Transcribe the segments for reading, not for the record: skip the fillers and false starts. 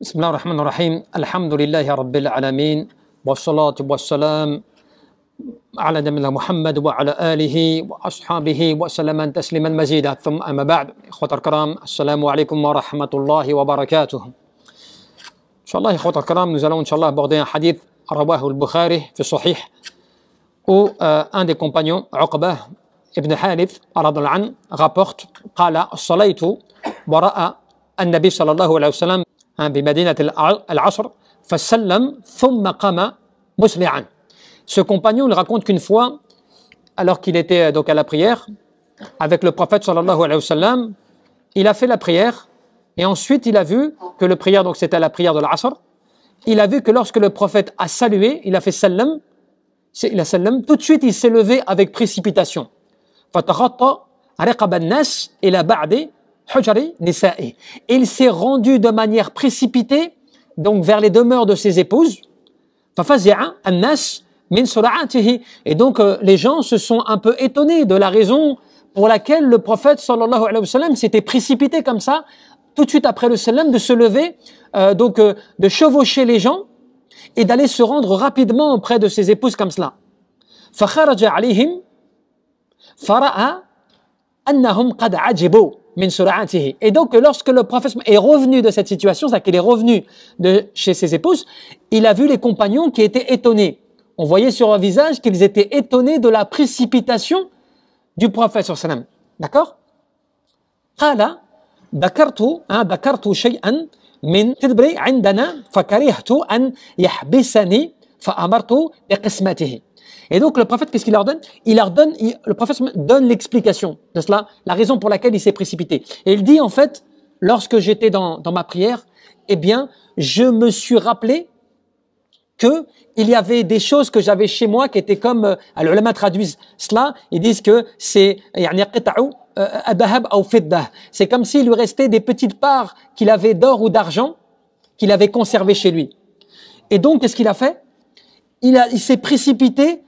بسم الله الرحمن الرحيم الحمد لله رب العالمين والصلاة والسلام على نبينا محمد وعلى آله وأصحابه وسلم تسليما مزيدا ثم أما بعد إخوة الكرام السلام عليكم ورحمة الله وبركاته إن شاء الله إخوة الكرام nous allons إن شاء الله aborder un hadith رواه البخاري في الصحيح où un des compagnons عقبة ابن حارث رضي الله عنه rapporte قال صليت وراء النبي صلى الله عليه وسلم بمدينة العصر فسلم ثم قام مسرعا. Ce compagnon, il raconte qu'une fois, alors qu'il était donc à la prière, avec le prophète sallallahu alayhi wa sallam, il a fait la prière et ensuite il a vu que le prière, donc c'était la prière de l'Asr, il a vu que lorsque le prophète a salué, il a fait sallam, tout de suite il s'est levé avec précipitation. فَتَخَطَّ رِقَبَ النَّاسِ إِلَى بَعْدِ حُجَرِ نِسَائِهِ. Et il s'est rendu de manière précipitée donc vers les demeures de ses épouses. فَفَزِعَ النَّاسِ min sura'atihi. Et donc les gens se sont un peu étonnés de la raison pour laquelle le prophète sallallahu alayhi wa sallam s'était précipité comme ça tout de suite après le salam, de se lever, de chevaucher les gens et d'aller se rendre rapidement auprès de ses épouses comme cela. فَخَرَجَ عَلَيْهِمْ فَرَأَى أَنَّهُمْ قَدْ عَجِبُوا min sura'atihi. Et donc lorsque le prophète est revenu de cette situation, c'est-à-dire qu'il est revenu de chez ses épouses, il a vu les compagnons qui étaient étonnés. On voyait sur leur visage qu'ils étaient étonnés de la précipitation du prophète sallallahu alayhi wa sallam. D'accord? قال ذكرت شيئا من تدبري عندنا فكرهت أن يحبسني فأمرت بقسمته. Et donc le prophète, qu'est-ce qu'il leur donne? Le prophète donne l'explication de cela, la raison pour laquelle il s'est précipité. Et il dit en fait, lorsque j'étais dans ma prière, eh bien, je me suis rappelé que il y avait des choses que j'avais chez moi qui étaient comme, les ulama traduisent cela, ils disent que c'est c'est comme s'il lui restait des petites parts qu'il avait d'or ou d'argent qu'il avait conservé chez lui. Et donc, qu'est-ce qu'il a fait? Il s'est précipité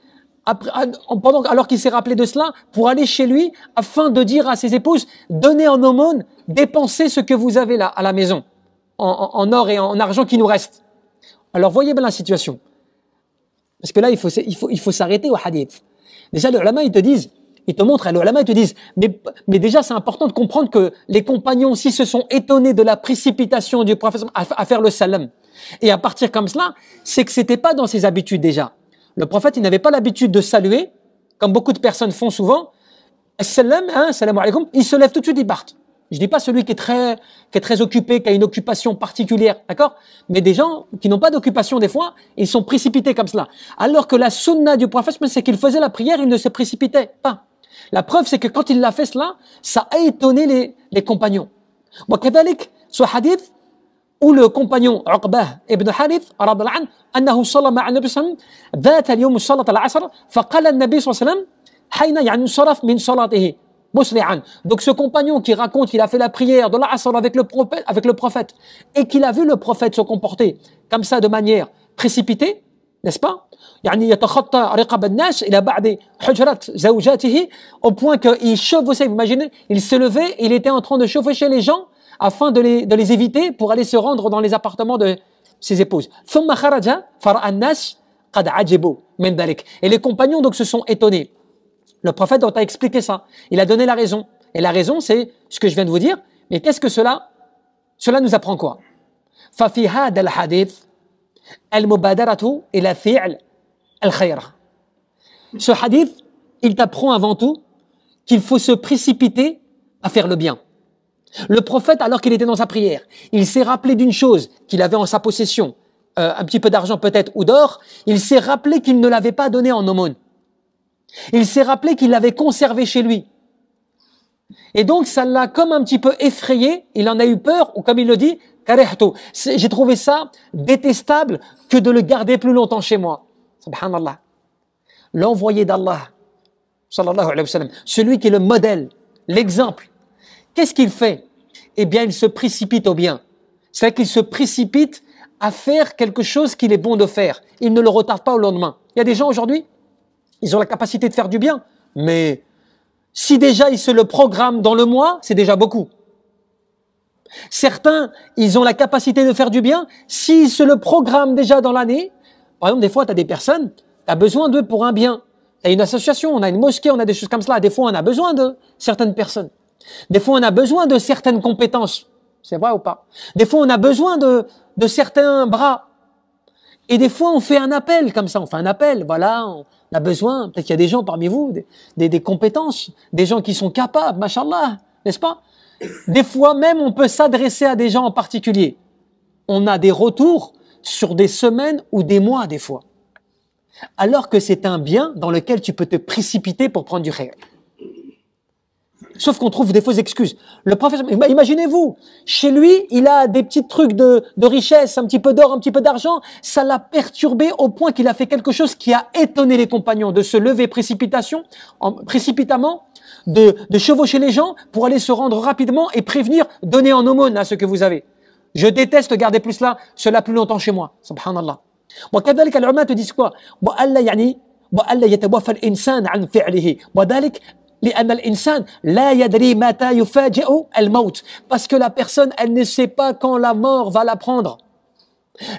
alors qu'il s'est rappelé de cela pour aller chez lui afin de dire à ses épouses, donnez en aumône, dépensez ce que vous avez là à la maison en or et en argent qui nous reste. Alors voyez bien la situation, parce que là il faut s'arrêter au hadith. Déjà les ulama ils te montrent, les ulama ils te disent, mais déjà c'est important de comprendre que les compagnons aussi se sont étonnés de la précipitation du prophète à faire le salam. Et à partir comme cela, c'est que c'était pas dans ses habitudes déjà. Le prophète il n'avait pas l'habitude de saluer, comme beaucoup de personnes font souvent. Salam, salam alaykoum, il se lève tout de suite, il part. Je dis pas celui qui est très occupé, qui a une occupation particulière, d'accord? Mais des gens qui n'ont pas d'occupation des fois, ils sont précipités comme cela. Alors que la sunna du prophète, c'est qu'il faisait la prière, il ne se précipitait pas. La preuve, c'est que quand il l'a fait cela, ça a étonné les compagnons. وكذلك ce hadith où le compagnon عقبة ابن حارث رضي الله عنه أنه صلى مع النبي صلى الله عليه وسلم ذات اليوم صلاة العصر فقال النبي صلى الله عليه وسلم حين يعني انصرف من صلاته مسرعا. Donc ce compagnon qui raconte qu'il a fait la prière de l'Asr avec le prophète et qu'il a vu le prophète se comporter comme ça de manière précipitée, n'est-ce pas? يعني يتخطى رقاب الناس إلى بعد حجرة زوجاته au point qu'il chevauchait, vous imaginez, il se levait, il était en train de chevaucher les gens afin de les éviter pour aller se rendre dans les appartements de ses épouses. ثم خرج فرأى الناس قد عجبوا من ذلك. Et les compagnons donc se sont étonnés. Le prophète a expliqué ça. Il a donné la raison. Et la raison, c'est ce que je viens de vous dire. Mais qu'est-ce que cela nous apprend quoi? ففي هذا الحديث المبادرة إلى فعل الخير. Ce hadith, il t'apprend avant tout qu'il faut se précipiter à faire le bien. Le prophète, alors qu'il était dans sa prière, il s'est rappelé d'une chose qu'il avait en sa possession, un petit peu d'argent peut-être ou d'or, il s'est rappelé qu'il ne l'avait pas donné en aumône. Il s'est rappelé qu'il l'avait conservé chez lui. Et donc, ça l'a comme un petit peu effrayé, il en a eu peur, ou comme il le dit, karehtu. J'ai trouvé ça détestable que de le garder plus longtemps chez moi. Subhanallah. L'envoyé d'Allah, sallallahu alayhi wa sallam, celui qui est le modèle, l'exemple, qu'est-ce qu'il fait? Eh bien, il se précipite au bien. C'est-à-dire qu'il se précipite à faire quelque chose qu'il est bon de faire. Il ne le retarde pas au lendemain. Il y a des gens aujourd'hui, ils ont la capacité de faire du bien, mais si déjà ils se le programment dans le mois, c'est déjà beaucoup. Certains, ils ont la capacité de faire du bien s'ils se le programment déjà dans l'année. Par exemple, des fois, tu as des personnes, tu as besoin d'eux pour un bien. Tu as une association, on a une mosquée, on a des choses comme cela. Des fois, on a besoin de certaines personnes. Des fois, on a besoin de certaines compétences. C'est vrai ou pas? Des fois, on a besoin de certains bras. Et des fois, on fait un appel comme ça. On fait un appel, voilà, on a besoin. Peut-être qu'il y a des gens parmi vous, des compétences, des gens qui sont capables, machallah, n'est-ce pas? Des fois même, on peut s'adresser à des gens en particulier. On a des retours sur des semaines ou des mois, des fois. Alors que c'est un bien dans lequel tu peux te précipiter pour prendre du khayr. Sauf qu'on trouve des fausses excuses. Le prophète, imaginez-vous, chez lui, il a des petits trucs de richesse, un petit peu d'or, un petit peu d'argent. Ça l'a perturbé au point qu'il a fait quelque chose qui a étonné les compagnons, de se lever précipitamment, de chevaucher les gens pour aller se rendre rapidement et prévenir, donner en aumône à ce que vous avez. Je déteste garder cela plus longtemps chez moi. Subhanallah. وكذلك العلماء te disent quoi؟ وألا يتوفى الإنسان عن فعله وذلك لأن الإنسان لا يدري متى يفاجئ الموت. Parce que la personne, elle ne sait pas quand la mort va la prendre.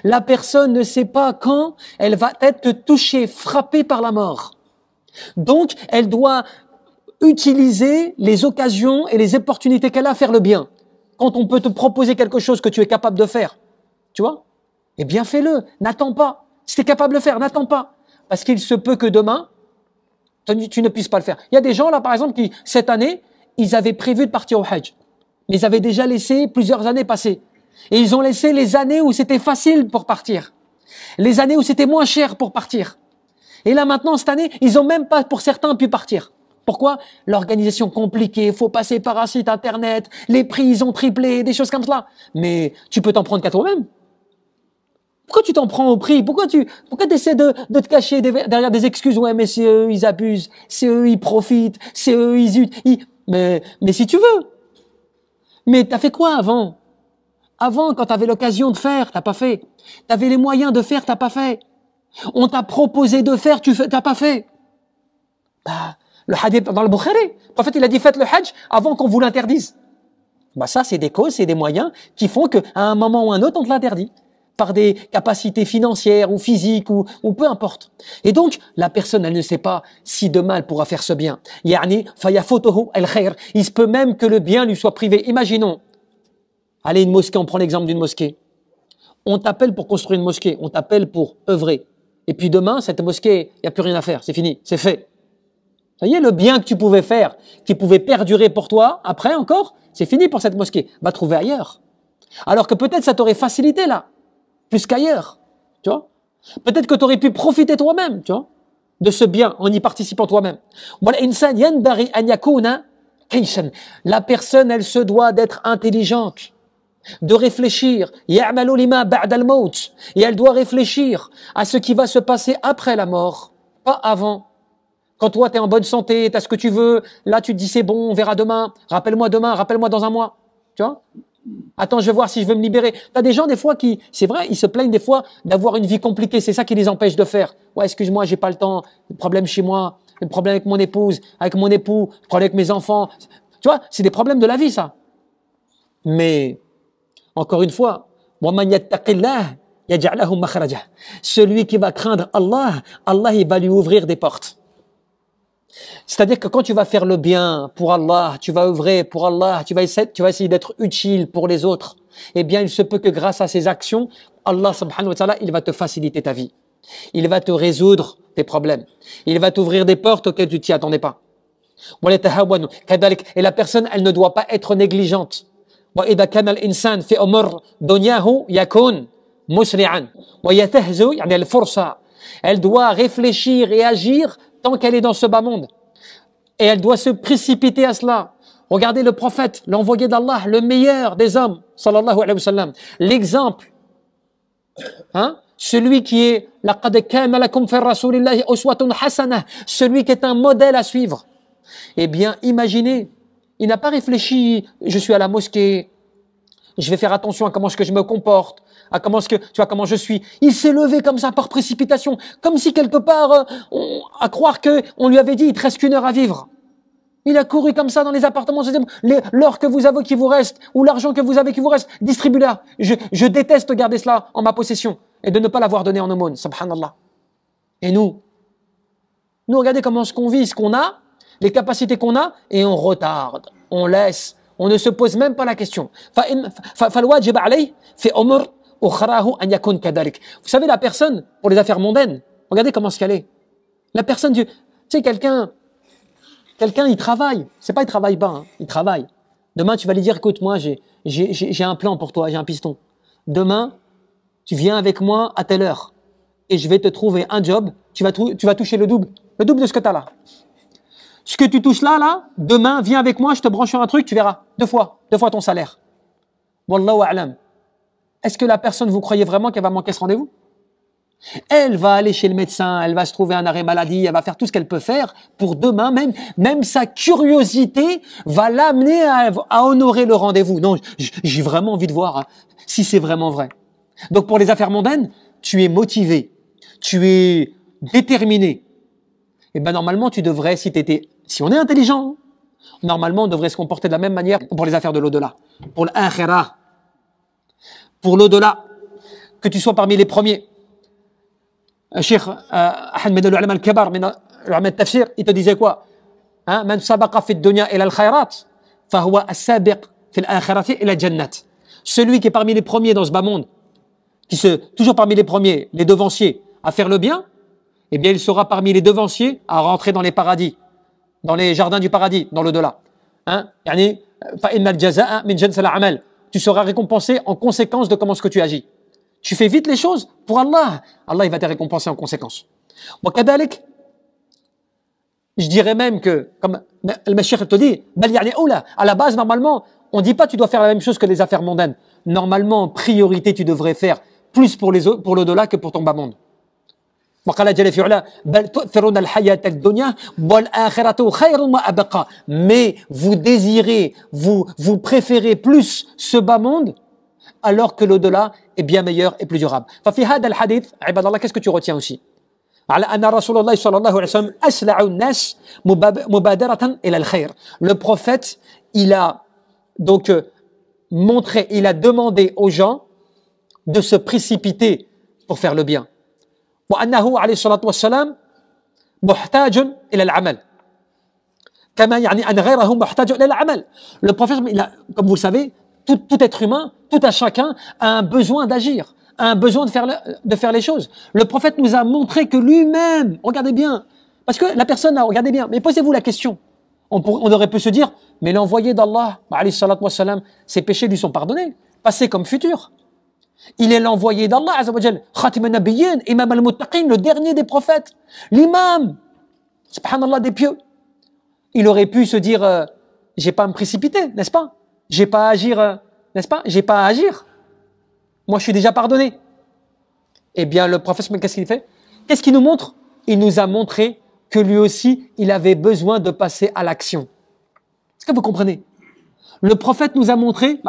La personne ne sait pas quand elle va être touchée, frappée par la mort. Donc, elle doit utiliser les occasions et les opportunités qu'elle a à faire le bien. Quand on peut te proposer quelque chose que tu es capable de faire, tu vois, eh bien fais-le, n'attends pas. Si tu es capable de le faire, n'attends pas. Parce qu'il se peut que demain, tu ne puisses pas le faire. Il y a des gens là, par exemple, qui, cette année, ils avaient prévu de partir au Hajj. Mais ils avaient déjà laissé plusieurs années passer. Et ils ont laissé les années où c'était facile pour partir. Les années où c'était moins cher pour partir. Et là maintenant, cette année, ils ont même pas, pour certains, pu partir. Pourquoi? L'organisation compliquée, il faut passer par un site internet, les prix, ils ont triplé, des choses comme cela. Mais tu peux t'en prendre qu'à toi-même. Pourquoi tu t'en prends au prix? Pourquoi tu essaies de te cacher derrière des excuses? Ouais, mais c'est eux, ils abusent. C'est eux, ils profitent. C'est eux, mais si tu veux. Mais t'as fait quoi avant? Avant, quand t'avais l'occasion de faire, t'as pas fait. T'avais les moyens de faire, t'as pas fait. On t'a proposé de faire, t'as pas fait. Bah, le hadith dans le Bukhari, le prophète il a dit faites le hajj avant qu'on vous l'interdise. Bah ça c'est des causes, c'est des moyens qui font qu'à un moment ou un autre on te l'interdit par des capacités financières ou physiques ou peu importe. Et donc la personne elle ne sait pas si demain elle pourra faire ce bien. Yani fayafutuhu al-khair. Il se peut même que le bien lui soit privé. Imaginons, allez une mosquée, on prend l'exemple d'une mosquée. On t'appelle pour construire une mosquée, on t'appelle pour œuvrer. Et puis demain cette mosquée, il y a plus rien à faire, c'est fini, c'est fait. Vous voyez, le bien que tu pouvais faire, qui pouvait perdurer pour toi, après encore, c'est fini pour cette mosquée. Va trouver ailleurs. Alors que peut-être ça t'aurait facilité là, plus qu'ailleurs. Tu vois? Peut-être que tu aurais pu profiter toi-même, tu vois, de ce bien en y participant toi-même. La personne, elle se doit d'être intelligente, de réfléchir. Et elle doit réfléchir à ce qui va se passer après la mort, pas avant. Quand toi, tu es en bonne santé, tu as ce que tu veux, là, tu te dis, c'est bon, on verra demain, rappelle-moi dans un mois. Tu vois? Attends, je vais voir si je veux me libérer. Tu as des gens, des fois, c'est vrai, ils se plaignent des fois d'avoir une vie compliquée. C'est ça qui les empêche de faire. Ouais, excuse-moi, j'ai pas le temps. Le problème chez moi, le problème avec mon épouse, avec mon époux, le problème avec mes enfants. Tu vois, c'est des problèmes de la vie, ça. Mais, encore une fois, celui qui va craindre Allah, Allah, il va lui ouvrir des portes. C'est-à-dire que quand tu vas faire le bien pour Allah, tu vas œuvrer pour Allah, tu vas essayer d'être utile pour les autres, eh bien, il se peut que grâce à ces actions, Allah subhanahu wa ta'ala, il va te faciliter ta vie. Il va te résoudre tes problèmes. Il va t'ouvrir des portes auxquelles tu t'y attendais pas. Et la personne, elle ne doit pas être négligente. Elle doit réfléchir et agir tant qu'elle est dans ce bas monde. Et elle doit se précipiter à cela. Regardez le prophète, l'envoyé d'Allah, le meilleur des hommes, sallallahu alayhi wa sallam. L'exemple, celui qui est laqad kana lakum fi rasulillahi uswatun hasanah, celui qui est un modèle à suivre. Eh bien, imaginez, il n'a pas réfléchi, je suis à la mosquée, je vais faire attention à comment est-ce que je me comporte, à comment je suis. Il s'est levé comme ça par précipitation, comme si quelque part, à croire que on lui avait dit, il te reste qu'une heure à vivre. Il a couru comme ça dans les appartements. L'or que vous avez qui vous reste, ou l'argent que vous avez qui vous reste, distribue-la. Je déteste garder cela en ma possession et de ne pas l'avoir donné en aumône. Subhanallah. Et nous, regardez comment ce qu'on vit, ce qu'on a, les capacités qu'on a, et on retarde, on laisse, on ne se pose même pas la question. Vous savez, la personne, pour les affaires mondaines, regardez comment ce qu'elle est. La personne, tu sais, quelqu'un, il travaille. C'est pas il travaille pas, hein, il travaille. Demain, tu vas lui dire, écoute, moi, j'ai un plan pour toi, j'ai un piston. Demain, tu viens avec moi à telle heure et je vais te trouver un job. Tu vas toucher le double de ce que tu as là. Ce que tu touches là, demain, viens avec moi, je te branche sur un truc, tu verras. Deux fois ton salaire. Wallahu a'lam. Est-ce que la personne, vous croyez vraiment qu'elle va manquer ce rendez-vous? Elle va aller chez le médecin, elle va se trouver un arrêt maladie, elle va faire tout ce qu'elle peut faire pour demain, même sa curiosité va l'amener à honorer le rendez-vous. Non, j'ai vraiment envie de voir hein, si c'est vraiment vrai. Donc pour les affaires mondaines, tu es motivé, tu es déterminé. Et ben normalement tu devrais, si on est intelligent, normalement on devrait se comporter de la même manière pour les affaires de l'au-delà, pour l'akhirah, pour l'au-delà, que tu sois parmi les premiers. Cheikh Ahmed al-Ulama al-Kabar, l'ulama al-Tafsir, il te disait quoi? Man sabaqa fi ad-dunya ila al-khayrat, fa huwa as-sabiq fi al-akhirati ila al-jannat. Celui qui est parmi les premiers dans ce bas monde, toujours parmi les premiers, les devanciers, à faire le bien, eh bien il sera parmi les devanciers à rentrer dans les paradis, dans les jardins du paradis, dans l'au-delà. Yani, fa inna al-jazaa'a min jins al-amal. Tu seras récompensé en conséquence de comment ce que tu agis. Tu fais vite les choses pour Allah. Allah, il va te récompenser en conséquence. Je dirais même que, comme le Mashiach te dit, à la base, normalement, on ne dit pas tu dois faire la même chose que les affaires mondaines. Normalement, en priorité, tu devrais faire plus pour l'au-delà que pour ton bas monde. Mais vous désirez, vous préférez plus ce bas monde alors que l'au-delà est bien meilleur et plus durable. Qu'est-ce que tu retiens aussi? Le prophète, il a donc montré, il a demandé aux gens de se précipiter pour faire le bien. Le prophète, comme vous le savez, tout être humain, tout un chacun a un besoin d'agir, a un besoin de faire les choses. Le prophète nous a montré que lui-même, regardez bien, parce que la personne a, regardez bien, mais posez-vous la question. On aurait pu se dire, mais l'envoyé d'Allah, ses péchés lui sont pardonnés, passé comme futur. Il est l'envoyé d'Allah, Khatim al-Nabiyyin, Imam al-Muttaqin, le dernier des prophètes, l'imam, subhanallah, des pieux. Il aurait pu se dire, j'ai pas à me précipiter, n'est-ce pas? J'ai pas à agir, n'est-ce pas? J'ai pas à agir. Moi, je suis déjà pardonné. Eh bien, le prophète, qu'est-ce qu'il fait? Qu'est-ce qu'il nous montre? Il nous a montré que lui aussi, il avait besoin de passer à l'action. Est-ce que vous comprenez? Le prophète nous a montré,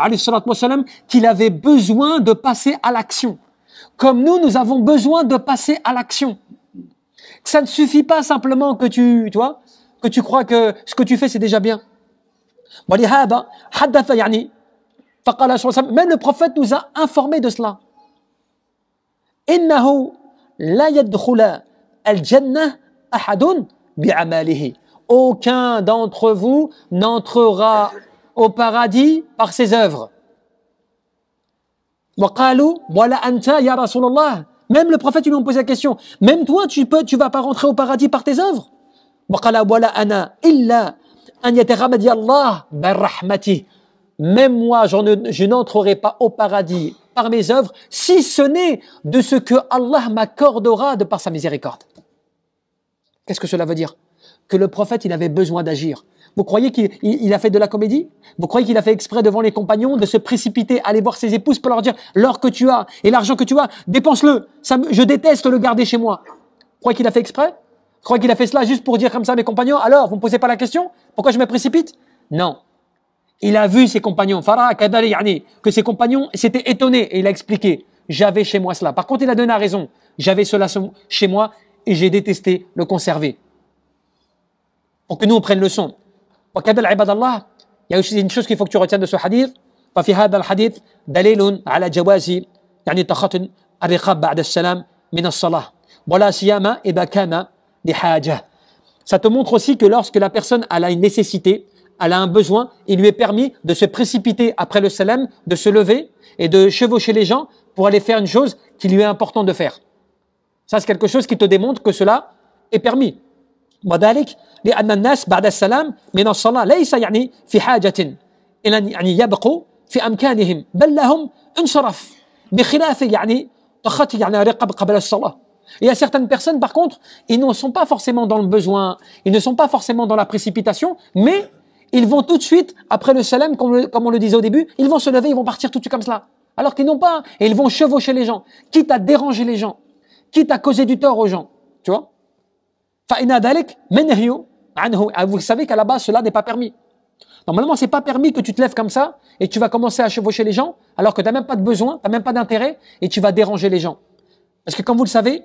qu'il avait besoin de passer à l'action. Comme nous avons besoin de passer à l'action. Ça ne suffit pas simplement que tu crois que ce que tu fais, c'est déjà bien. Même le prophète nous a informé de cela. Aucun d'entre vous n'entrera au paradis par ses œuvres. Même le prophète lui a posé la question. Même toi, tu vas pas rentrer au paradis par tes œuvres. Même moi, je n'entrerai pas au paradis par mes œuvres, si ce n'est de ce que Allah m'accordera de par sa miséricorde. Qu'est-ce que cela veut dire? Que le prophète, il avait besoin d'agir. Vous croyez qu'il a fait de la comédie? Vous croyez qu'il a fait exprès devant les compagnons de se précipiter, aller voir ses épouses pour leur dire l'or que tu as et l'argent que tu as, dépense-le. Je déteste le garder chez moi. Vous croyez qu'il a fait exprès? Vous croyez qu'il a fait cela juste pour dire comme ça à mes compagnons? Alors, vous ne me posez pas la question? Pourquoi je me précipite? Non. Il a vu ses compagnons, que ses compagnons s'étaient étonnés et il a expliqué, j'avais chez moi cela. Par contre, il a donné la raison. J'avais cela chez moi et j'ai détesté le conserver. Pour que nous on prenne leçon. وكذا عباد الله, il y a aussi une chose qu'il faut que tu retiennes de ce hadith. ففي هذا الحديث دليل على جواز يعني تخطي الرقاب بعد السلام من الصلاة ولا سيما إذا كان لحاجة. Ça te montre aussi que lorsque la personne elle a une nécessité, elle a un besoin, il lui est permis de se précipiter après le salam, de se lever et de chevaucher les gens pour aller faire une chose qui lui est important de faire. Ça, c'est quelque chose qui te démontre que cela est permis. وذلك لأن الناس بعد السلام من الصلاة ليس يعني في حاجة إلى أن يعني يبقوا في أمكانهم بل لهم انصراف بخلاف يعني تخطي يعني رقاب قبل الصلاة. Il y a certaines personnes, par contre, ils ne sont pas forcément dans le besoin, ils ne sont pas forcément dans la précipitation, mais ils vont tout de suite, après le salam, comme on le disait au début, ils vont se lever, ils vont partir tout de suite comme cela. Alors qu'ils n'ont pas, et ils vont chevaucher les gens, quitte à déranger les gens, quitte à causer du tort aux gens. Tu vois? Vous savez qu'à la base, cela n'est pas permis. Normalement, c'est pas permis que tu te lèves comme ça et tu vas commencer à chevaucher les gens alors que tu n'as même pas de besoin, tu n'as même pas d'intérêt et tu vas déranger les gens. Parce que comme vous le savez,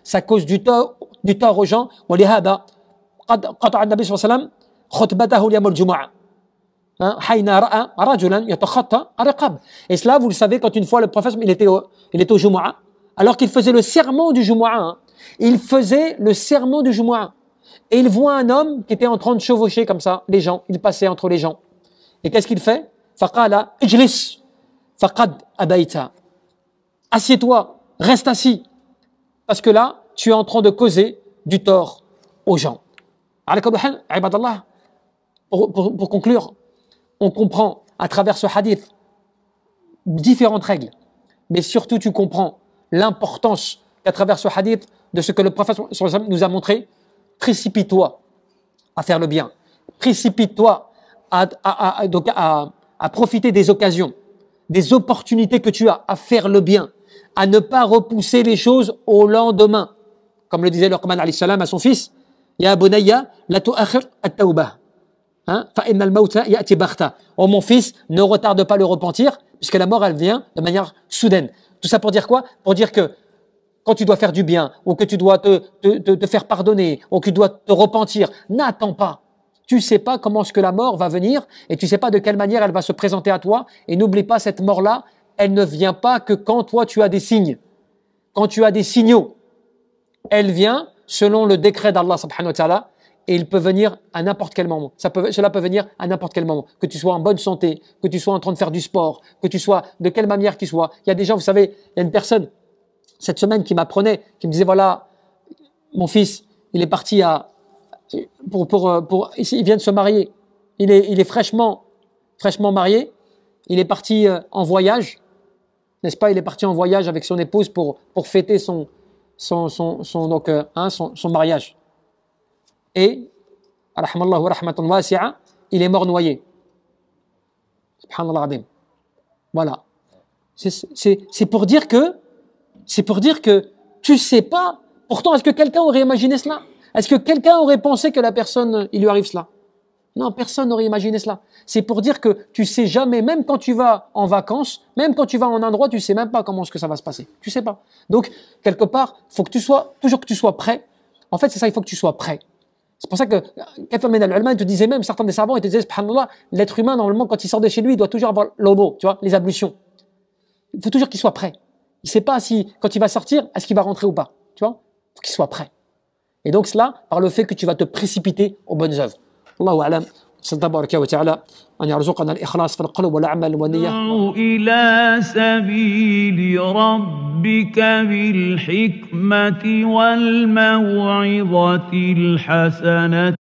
ça cause du tort aux gens. ولهذا قطع النبي صلى الله عليه وسلم خطبته يوم الجمعة حين رأى رجلا يتخطى الرقاب. Et cela, vous le savez, quand une fois le prophète il était au Jumu'ah, alors qu'il faisait le sermon du Jumu'ah, il faisait le sermon du Jumu'ah. Et il voit un homme qui était en train de chevaucher comme ça les gens, il passait entre les gens. Et qu'est-ce qu'il fait? فقال اجلس فقد أبيت. Assieds-toi, reste assis. Parce que là, tu es en train de causer du tort aux gens. Pour conclure, on comprend à travers ce hadith différentes règles. Mais surtout, tu comprends l'importance qu'à travers ce hadith de ce que le prophète nous a montré. Précipite-toi à faire le bien. Précipite-toi à profiter des occasions, des opportunités que tu as à faire le bien, à ne pas repousser les choses au lendemain. Comme le disait Luqman alayhi salam à son fils, Ya bunayya la tu'akhir at-tawbah. Fa inna al-mawta ya'ti baghta. Oh mon fils, ne retarde pas le repentir, puisque la mort elle vient de manière soudaine. Tout ça pour dire quoi? Pour dire que quand tu dois faire du bien, ou que tu dois te faire pardonner, ou que tu dois te repentir, n'attends pas. Tu sais pas comment est-ce que la mort va venir, et tu sais pas de quelle manière elle va se présenter à toi, et n'oublie pas cette mort-là, elle ne vient pas que quand toi tu as des signes. Quand tu as des signaux, elle vient selon le décret d'Allah subhanahu wa ta'ala, et il peut venir à n'importe quel moment. Cela peut venir à n'importe quel moment. Que tu sois en bonne santé, que tu sois en train de faire du sport, que tu sois de quelle manière qu'il soit. Il y a des gens, vous savez, il y a une personne cette semaine qui m'apprenait, qui me disait voilà, mon fils, il est parti il vient de se marier. Il est fraîchement marié. Il est parti en voyage, n'est-ce pas? Il est parti en voyage avec son épouse pour fêter son mariage. Et, il est mort noyé. Subhanallah adim. Voilà. C'est pour dire que tu sais pas. Pourtant, est-ce que quelqu'un aurait imaginé cela? Est-ce que quelqu'un aurait pensé que la personne, il lui arrive cela? Non, personne n'aurait imaginé cela. C'est pour dire que tu sais jamais, même quand tu vas en vacances, même quand tu vas en un endroit, tu sais même pas comment est-ce que ça va se passer. Tu sais pas. Donc, quelque part, faut que tu sois, toujours que tu sois prêt. En fait, c'est ça, il faut que tu sois prêt. C'est pour ça que, il te disait même, certains des savants, ils te disaient, subhanallah, l'être humain, normalement, quand il sort de chez lui, il doit toujours avoir l'obo, tu vois, les ablutions. Il faut toujours qu'il soit prêt. Il sait pas si, quand il va sortir, est-ce qu'il va rentrer ou pas. Tu vois? Il faut qu'il soit prêt. Et donc, cela, par le fait que tu vas te précipiter aux bonnes œuvres. Allahu a'lam. نسأل الله تبارك وتعالى أن يرزقنا الإخلاص في القلب والعمل والنية. إلى سبيل ربك بالحكمة والموعظة الحسنة